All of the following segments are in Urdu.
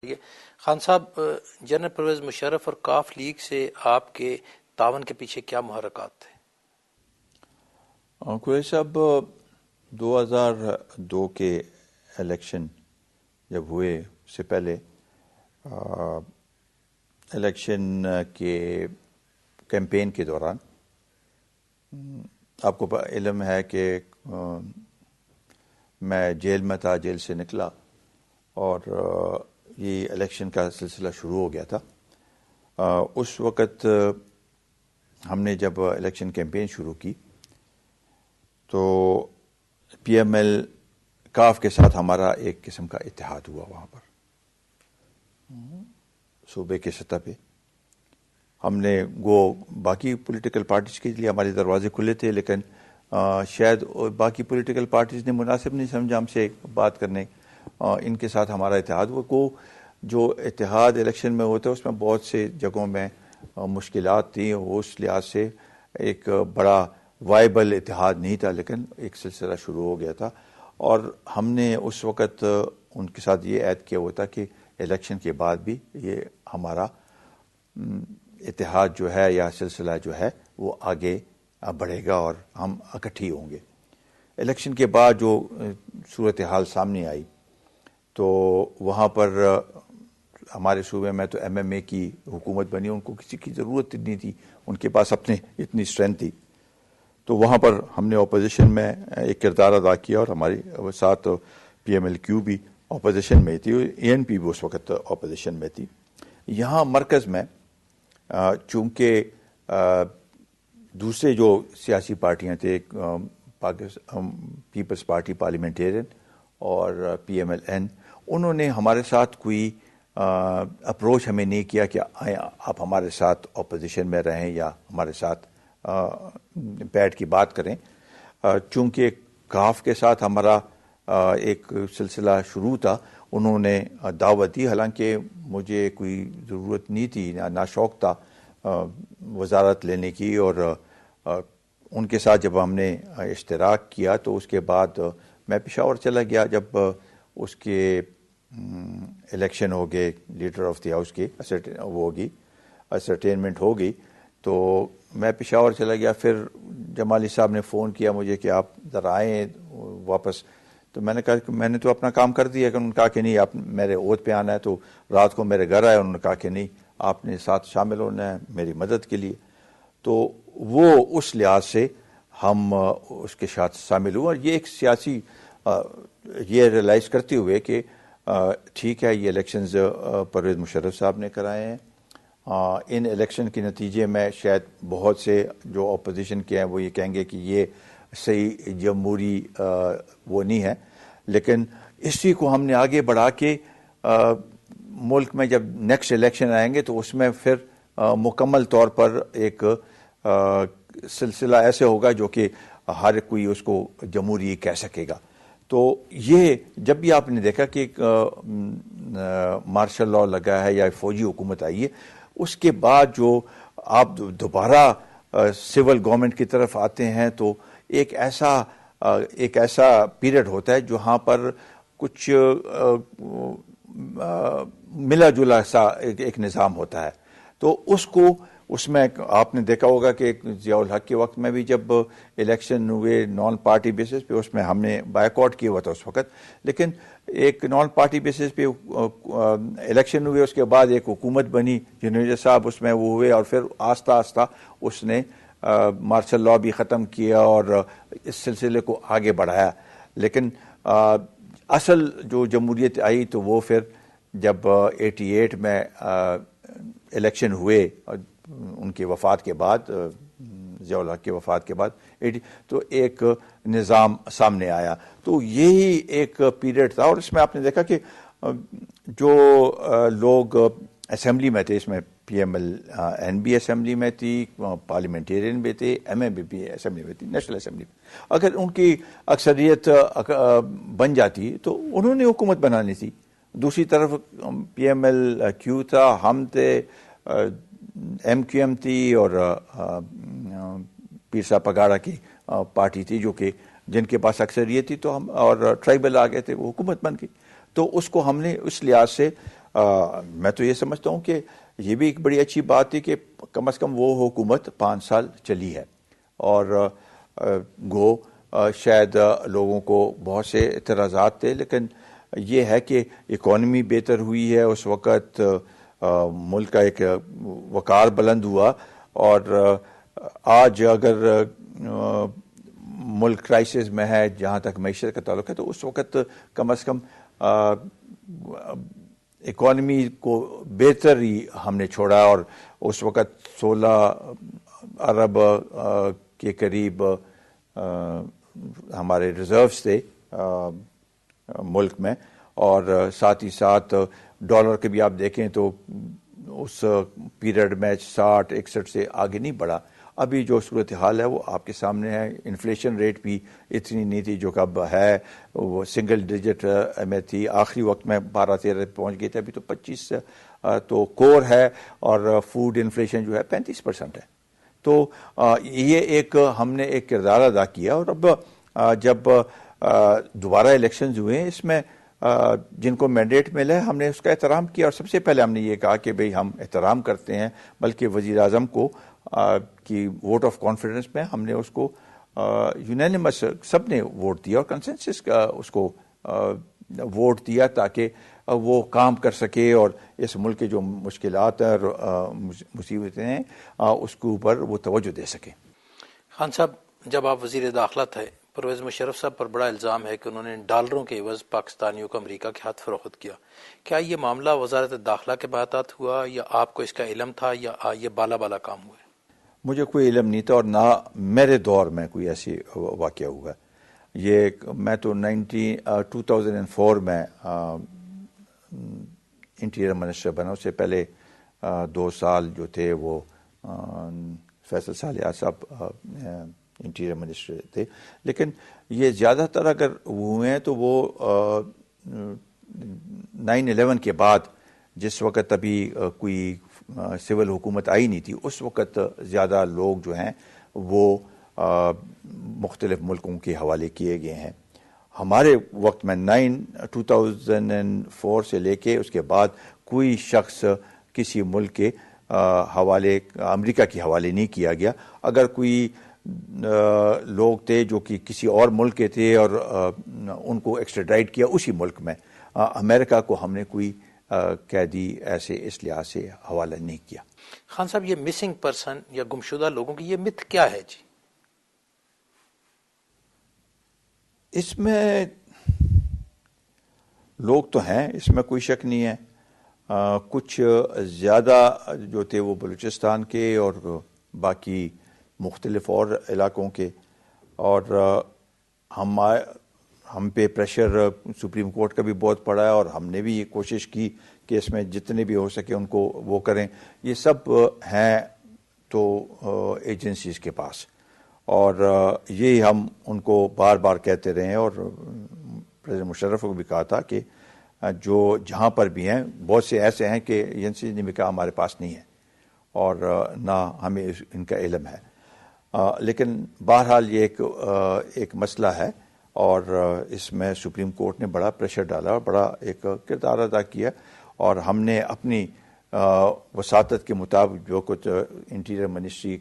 خان صاحب، جنرل پرویز مشرف اور کاف لیگ سے آپ کے تعاون کے پیچھے کیا محرکات تھے؟ قریش صاحب، 2002 کے الیکشن جب ہوئے اس سے پہلے الیکشن کے کیمپین کے دوران آپ کو علم ہے کہ میں جیل میں تھا، جیل سے نکلا اور یہ الیکشن کا سلسلہ شروع ہو گیا تھا۔ اس وقت ہم نے جب الیکشن کیمپین شروع کی تو پی ایم ایل کاف کے ساتھ ہمارا ایک قسم کا اتحاد ہوا۔ وہاں پر صوبے کے سطح پہ ہم نے باقی پولیٹیکل پارٹیز کے لیے ہمارے دروازے کھلے تھے، لیکن شاید باقی پولیٹیکل پارٹیز نے مناسب نہیں سمجھا ہم سے بات کرنے، ان کے ساتھ ہمارا اتحاد ہوا۔ جو اتحاد الیکشن میں ہوتا ہے اس میں بہت سے جگہوں میں مشکلات تھیں، اس لحاظ سے ایک بڑا وائبل اتحاد نہیں تھا، لیکن ایک سلسلہ شروع ہو گیا تھا۔ اور ہم نے اس وقت ان کے ساتھ یہ عہد کیا ہوا تھا کہ الیکشن کے بعد بھی یہ ہمارا اتحاد جو ہے یا سلسلہ جو ہے وہ آگے بڑھے گا اور ہم اکٹھی ہوں گے۔ الیکشن کے بعد جو صورتحال سامنے آئی تو وہاں پر ہمارے صوبے میں تو ایم ایم اے کی حکومت بنی، ان کو کسی کی ضرورت نہیں تھی، ان کے پاس اپنے اتنی اسٹرینتھ تھی، تو وہاں پر ہم نے اپوزیشن میں ایک کردار ادا کیا اور ہمارے ساتھ پی ایم ایل کیو بھی اپوزیشن میں تھی، اے این پی بھی اس وقت اپوزیشن میں تھی۔ یہاں مرکز میں چونکہ دوسرے جو سیاسی پارٹیاں تھے، پیپلز پارٹی پارلیمنٹیرین اور پی ایم ایل این، انہوں نے ہمارے ساتھ کوئی اپروچ ہمیں نہیں کیا کہ آپ ہمارے ساتھ اپوزیشن میں رہیں یا ہمارے ساتھ بیٹھ کی بات کریں۔ چونکہ کاف کے ساتھ ہمارا ایک سلسلہ شروع تھا، انہوں نے دعوت دی، حالانکہ مجھے کوئی ضرورت نہیں تھی، نہ شوق تھا وزارت لینے کی، اور ان کے ساتھ جب ہم نے اشتراک کیا تو اس کے بعد میں پشاور چلا گیا۔ جب اس کے الیکشن ہو گئے، لیڈر آف دی ہاؤس کی وہ ہوگی، اسرٹینمنٹ ہو گئی، تو میں پشاور چلا گیا۔ پھر جمالی صاحب نے فون کیا مجھے کہ آپ ذرا آئیں واپس، تو میں نے کہا کہ میں نے تو اپنا کام کر دیا، کہ انہوں نے کہا کہ نہیں آپ میرے عہد پہ آنا ہے، تو رات کو میرے گھر آئے، انہوں نے کہا کہ نہیں آپ نے ساتھ شامل ہونا ہے میری مدد کے لیے۔ تو وہ اس لحاظ سے ہم اس کے ساتھ شامل ہوئے، اور یہ ایک سیاسی یہ ریئلائز کرتے ہوئے کہ ٹھیک ہے یہ الیکشنز پرویز مشرف صاحب نے کرائے ہیں، ان الیکشن کے نتیجے میں شاید بہت سے جو اپوزیشن کے ہیں وہ یہ کہیں گے کہ یہ صحیح جمہوری وہ نہیں ہے، لیکن اسی کو ہم نے آگے بڑھا کے ملک میں جب نیکسٹ الیکشن آئیں گے تو اس میں پھر مکمل طور پر ایک سلسلہ ایسے ہوگا جو کہ ہر کوئی اس کو جمہوری کہہ سکے گا۔ تو یہ جب بھی آپ نے دیکھا کہ مارشل لاء لگا ہے یا فوجی حکومت آئی ہے، اس کے بعد جو آپ دوبارہ سول گورنمنٹ کی طرف آتے ہیں تو ایک ایسا پیریڈ ہوتا ہے جہاں پر کچھ ملا جلا سا ایک نظام ہوتا ہے۔ تو اس میں آپ نے دیکھا ہوگا کہ ضیاء الحق کے وقت میں بھی جب الیکشن ہوئے نان پارٹی بیسس پہ، اس میں ہم نے بائیک آؤٹ کیا ہوا تھا اس وقت، لیکن ایک نان پارٹی بیسس پہ الیکشن ہوئے، اس کے بعد ایک حکومت بنی، جنوبی صاحب اس میں وہ ہوئے، اور پھر آہستہ آہستہ اس نے مارشل لاء بھی ختم کیا اور اس سلسلے کو آگے بڑھایا۔ لیکن اصل جو جمہوریت آئی تو وہ پھر جب 88 میں الیکشن ہوئے ان کی وفات کے بعد، ضیاء الحق کی وفات کے بعد، تو ایک نظام سامنے آیا۔ تو یہی ایک پیریڈ تھا، اور اس میں آپ نے دیکھا کہ جو لوگ اسمبلی میں تھے، اس میں پی ایم ایل این بھی اسمبلی میں تھی، پارلیمنٹیرین بھی تھے، ایم ایم بھی اسمبلی میں تھی، نیشنل اسمبلی میں، اگر ان کی اکثریت بن جاتی تو انہوں نے حکومت بنانی تھی۔ دوسری طرف پی ایم ایل کیو تھا، ہم تھے، ایم کیو ایم تھی، اور پیر صاحب پگاڑا کی پارٹی تھی جو کہ جن کے پاس اکثریت تھی، تو ہم اور ٹرائبل آ گئے تھے، وہ حکومت بن گئی۔ تو اس کو ہم نے اس لحاظ سے میں تو یہ سمجھتا ہوں کہ یہ بھی ایک بڑی اچھی بات ہے کہ کم از کم وہ حکومت 5 سال چلی ہے، اور گو شاید لوگوں کو بہت سے اعتراضات تھے، لیکن یہ ہے کہ اکانومی بہتر ہوئی ہے، اس وقت ملک کا ایک وقار بلند ہوا، اور آج اگر ملک کرائسس میں ہے جہاں تک معیشت کا تعلق ہے، تو اس وقت کم از کم اکانومی کو بہتر ہی ہم نے چھوڑا، اور اس وقت 16 ارب کے قریب ہمارے ریزروز تھے ملک میں، اور ساتھ ہی ساتھ ڈالر کے بھی آپ دیکھیں تو اس پیریڈ میں 60-61 سے آگے نہیں بڑھا۔ ابھی جو صورتحال ہے وہ آپ کے سامنے ہے، انفلیشن ریٹ بھی اتنی نہیں تھی جو کہ اب ہے، وہ سنگل ڈیجٹ میں تھی، آخری وقت میں 12-13 پہنچ گئی تھی، ابھی تو 25 تو کور ہے، اور فوڈ انفلیشن جو ہے 35% ہے۔ تو یہ ایک ہم نے ایک کردار ادا کیا، اور اب جب دوبارہ الیکشنز ہوئے اس میں جن کو مینڈیٹ ملا ہے ہم نے اس کا احترام کیا، اور سب سے پہلے ہم نے یہ کہا کہ بھئی ہم احترام کرتے ہیں، بلکہ وزیر اعظم کو کی ووٹ آف کانفیڈنس میں ہم نے اس کو یونینیمس سب نے ووٹ دیا، اور کنسنسس کا اس کو ووٹ دیا تاکہ وہ کام کر سکے، اور اس ملک کے جو مشکلات اور مصیبتیں ہیں اس کے اوپر وہ توجہ دے سکے۔ خان صاحب، جب آپ وزیر داخلہ تھے، پرویز مشرف صاحب پر بڑا الزام ہے کہ انہوں نے ڈالروں کے عوض پاکستانیوں کو امریکہ کے ہاتھ فروخت کیا۔ کیا یہ معاملہ وزارت داخلہ کے باتات ہوا، یا آپ کو اس کا علم تھا، یا یہ بالا بالا کام ہوا؟ مجھے کوئی علم نہیں تھا، اور نہ میرے دور میں کوئی ایسی واقعہ ہوا۔ یہ میں تو 2004 میں انٹیریئر منسٹر بنا، اس سے پہلے 2 سال جو تھے وہ فیصل صالحات صاحب انٹیریئر منسٹر تھے، لیکن یہ زیادہ تر اگر ہوئے ہیں تو وہ 9/11 کے بعد، جس وقت ابھی کوئی سول حکومت آئی نہیں تھی، اس وقت زیادہ لوگ جو ہیں وہ مختلف ملکوں کے حوالے کیے گئے ہیں۔ ہمارے وقت میں 2004 سے لے کے اس کے بعد کوئی شخص کسی ملک کے حوالے، امریکہ کے حوالے نہیں کیا گیا۔ اگر کوئی لوگ تھے جو کہ کسی اور ملک کے تھے اور ان کو ایکسٹراڈائٹ کیا اسی ملک میں، امریکہ کو ہم نے کوئی قیدی ایسے اس لحاظ سے حوالہ نہیں کیا۔ خان صاحب، یہ مسنگ پرسن یا گمشدہ لوگوں کی یہ مت کیا ہے جی؟ اس میں لوگ تو ہیں، اس میں کوئی شک نہیں ہے۔ کچھ زیادہ جو تھے وہ بلوچستان کے اور باقی مختلف اور علاقوں کے، اور ہم پہ پریشر سپریم کورٹ کا بھی بہت پڑا ہے، اور ہم نے بھی یہ کوشش کی کہ اس میں جتنے بھی ہو سکے ان کو وہ کریں۔ یہ سب ہیں تو ایجنسیز کے پاس، اور یہی ہم ان کو بار بار کہتے رہے ہیں، اور پریزیڈنٹ مشرف کو بھی کہا تھا کہ جو جہاں پر بھی ہیں، بہت سے ایسے ہیں کہ ایجنسیز نے بھی کہا ہمارے پاس نہیں ہے، اور نہ ہمیں ان کا علم ہے۔ لیکن بہرحال یہ ایک مسئلہ ہے، اور اس میں سپریم کورٹ نے بڑا پریشر ڈالا اور بڑا ایک کردار ادا کیا، اور ہم نے اپنی وساطت کے مطابق جو کچھ انٹیریئر منسٹری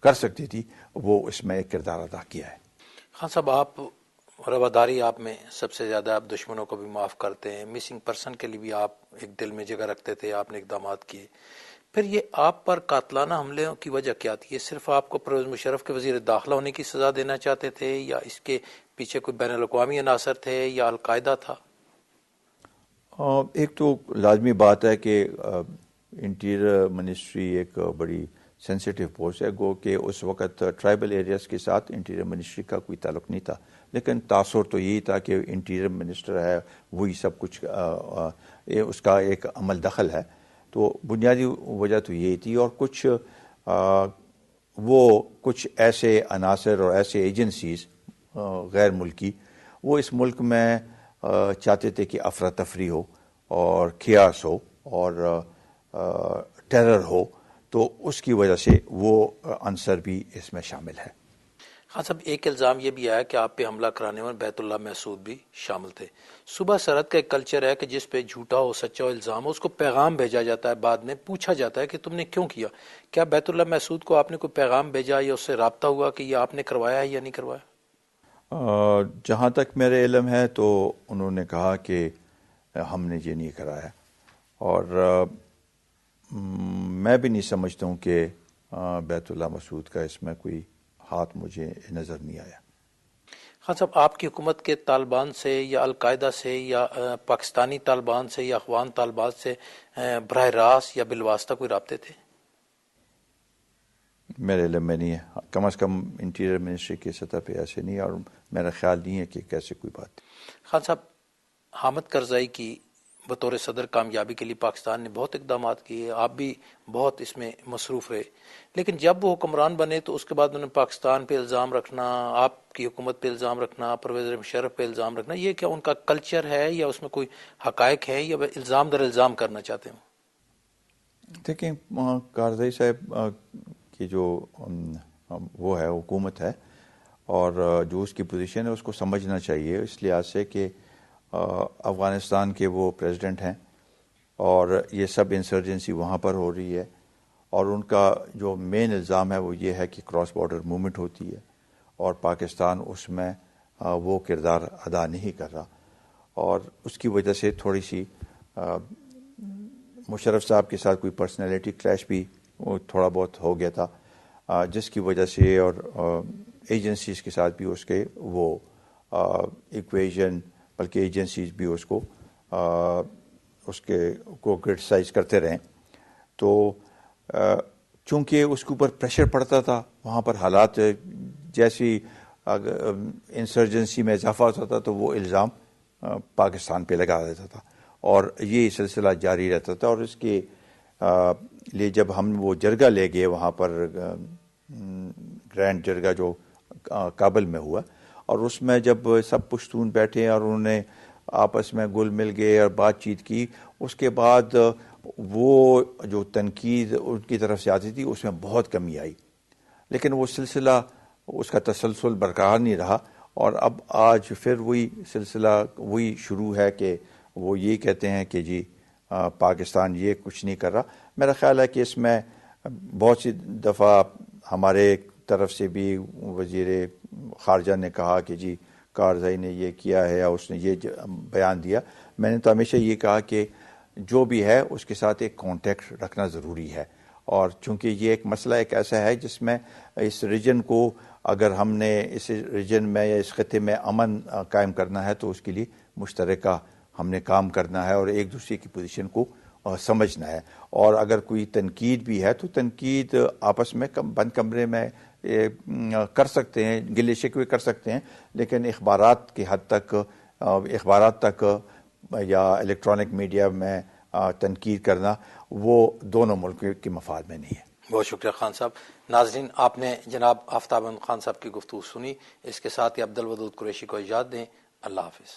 کر سکتی تھی وہ اس میں ایک کردار ادا کیا ہے۔ خان صاحب، آپ رواداری آپ میں سب سے زیادہ، آپ دشمنوں کو بھی معاف کرتے ہیں، مسنگ پرسن کے لیے بھی آپ ایک دل میں جگہ رکھتے تھے، آپ نے اقدامات کیے، پھر یہ آپ پر قاتلانہ حملے کی وجہ کیا تھی؟ یہ صرف آپ کو پرویز مشرف کے وزیر داخلہ ہونے کی سزا دینا چاہتے تھے، یا اس کے پیچھے کوئی بین الاقوامی عناصر تھے، یا القاعدہ تھا؟ ایک تو لازمی بات ہے کہ انٹیریئر منسٹری ایک بڑی سینسیٹیو پوسٹ ہے، گو کہ اس وقت ٹرائبل ایریاز کے ساتھ انٹیریئر منسٹری کا کوئی تعلق نہیں تھا، لیکن تاثر تو یہی تھا کہ انٹیریئر منسٹر ہے، وہی سب کچھ اس کا ایک عمل دخل ہے، تو بنیادی وجہ تو یہی تھی۔ اور کچھ ایسے عناصر اور ایسے ایجنسیز غیر ملکی وہ اس ملک میں چاہتے تھے کہ افراتفری ہو اور کیاس ہو اور ٹیرر ہو، تو اس کی وجہ سے وہ عنصر بھی اس میں شامل ہے۔ ہاں صاحب، ایک الزام یہ بھی آیا کہ آپ پہ حملہ کرانے میں بیت اللہ محسود بھی شامل تھے۔ صوبہ سرحد کا ایک کلچر ہے کہ جس پہ جھوٹا ہو سچا ہو الزام ہو اس کو پیغام بھیجا جاتا ہے، بعد میں پوچھا جاتا ہے کہ تم نے کیوں کیا۔ کیا بیت اللہ محسود کو آپ نے کوئی پیغام بھیجا یا اس سے رابطہ ہوا کہ یہ آپ نے کروایا ہے یا نہیں کروایا؟ جہاں تک میرے علم ہے تو انہوں نے کہا کہ ہم نے یہ نہیں کرایا، اور میں بھی نہیں سمجھتا ہوں کہ بیت اللہ مسعود کا اس میں کوئی ہاتھ مجھے نظر نہیں آیا۔ خان صاحب، آپ کی حکومت کے طالبان سے یا القاعدہ سے یا پاکستانی طالبان سے یا افغان طالبان سے براہ راست یا بالواسطہ کوئی رابطے تھے؟ میرے علم میں نہیں ہے، کم از کم انٹیریئر منسٹری کی سطح پہ ایسے نہیں، اور میرا خیال نہیں ہے کہ کیسے کوئی بات تھی۔ خان صاحب، حامد کرزائی کی بطور صدر کامیابی کے لیے پاکستان نے بہت اقدامات کیے، آپ بھی بہت اس میں مصروف رہے، لیکن جب وہ حکمران بنے تو اس کے بعد انہوں نے پاکستان پہ الزام رکھنا، آپ کی حکومت پہ الزام رکھنا، پرویز مشرف پہ الزام رکھنا، یہ کیا ان کا کلچر ہے یا اس میں کوئی حقائق ہے یا وہ الزام در الزام کرنا چاہتے ہیں؟ دیکھیں، کارزئی صاحب کی جو وہ ہے حکومت ہے، اور جو اس کی پوزیشن ہے اس کو سمجھنا چاہیے، اس لحاظ سے کہ افغانستان کے وہ پریزیڈنٹ ہیں اور یہ سب انسرجنسی وہاں پر ہو رہی ہے، اور ان کا جو مین الزام ہے وہ یہ ہے کہ کراس بارڈر موومنٹ ہوتی ہے اور پاکستان اس میں وہ کردار ادا نہیں کر رہا، اور اس کی وجہ سے تھوڑی سی مشرف صاحب کے ساتھ کوئی پرسنالٹی کلیش بھی تھوڑا بہت ہو گیا تھا، جس کی وجہ سے اور ایجنسیز کے ساتھ بھی اس کے وہ ایکویژن، بلکہ ایجنسیز بھی اس کو کرٹیسائز کرتے رہیں، تو چونکہ اس کے اوپر پریشر پڑتا تھا، وہاں پر حالات جیسی انسرجنسی میں اضافہ ہوتا تھا تو وہ الزام پاکستان پہ لگا دیتا تھا، اور یہ سلسلہ جاری رہتا تھا، اور اس کے لیے جب ہم وہ جرگہ لے گئے وہاں پر، گرینڈ جرگہ جو کابل میں ہوا، اور اس میں جب سب پشتون بیٹھے اور انہوں نے آپس میں گل مل گئے اور بات چیت کی، اس کے بعد وہ جو تنقید ان کی طرف سے آتی تھی اس میں بہت کمی آئی، لیکن وہ سلسلہ اس کا تسلسل برقرار نہیں رہا، اور اب آج پھر وہی سلسلہ وہی شروع ہے کہ وہ یہ کہتے ہیں کہ جی پاکستان یہ کچھ نہیں کر رہا۔ میرا خیال ہے کہ اس میں بہت سی دفعہ ہمارے طرف سے بھی وزیر خارجہ نے کہا کہ جی کارزئی نے یہ کیا ہے یا اس نے یہ بیان دیا۔ میں نے تو ہمیشہ یہ کہا کہ جو بھی ہے اس کے ساتھ ایک کانٹیکٹ رکھنا ضروری ہے، اور چونکہ یہ ایک مسئلہ ایک ایسا ہے جس میں اس ریجن کو اگر ہم نے اس ریجن میں یا اس خطے میں امن قائم کرنا ہے تو اس کے لیے مشترکہ ہم نے کام کرنا ہے اور ایک دوسرے کی پوزیشن کو سمجھنا ہے، اور اگر کوئی تنقید بھی ہے تو تنقید آپس میں بند کمرے میں کر سکتے ہیں، گلے شکوے کر سکتے ہیں، لیکن اخبارات کی حد تک، اخبارات تک یا الیکٹرانک میڈیا میں تنقید کرنا وہ دونوں ملکوں کے مفاد میں نہیں ہے۔ بہت شکریہ خان صاحب۔ ناظرین، آپ نے جناب آفتاب احمد خان صاحب کی گفتگو سنی، اس کے ساتھ ہی عبدالودود قریشی کو اجازت دیں۔ اللہ حافظ۔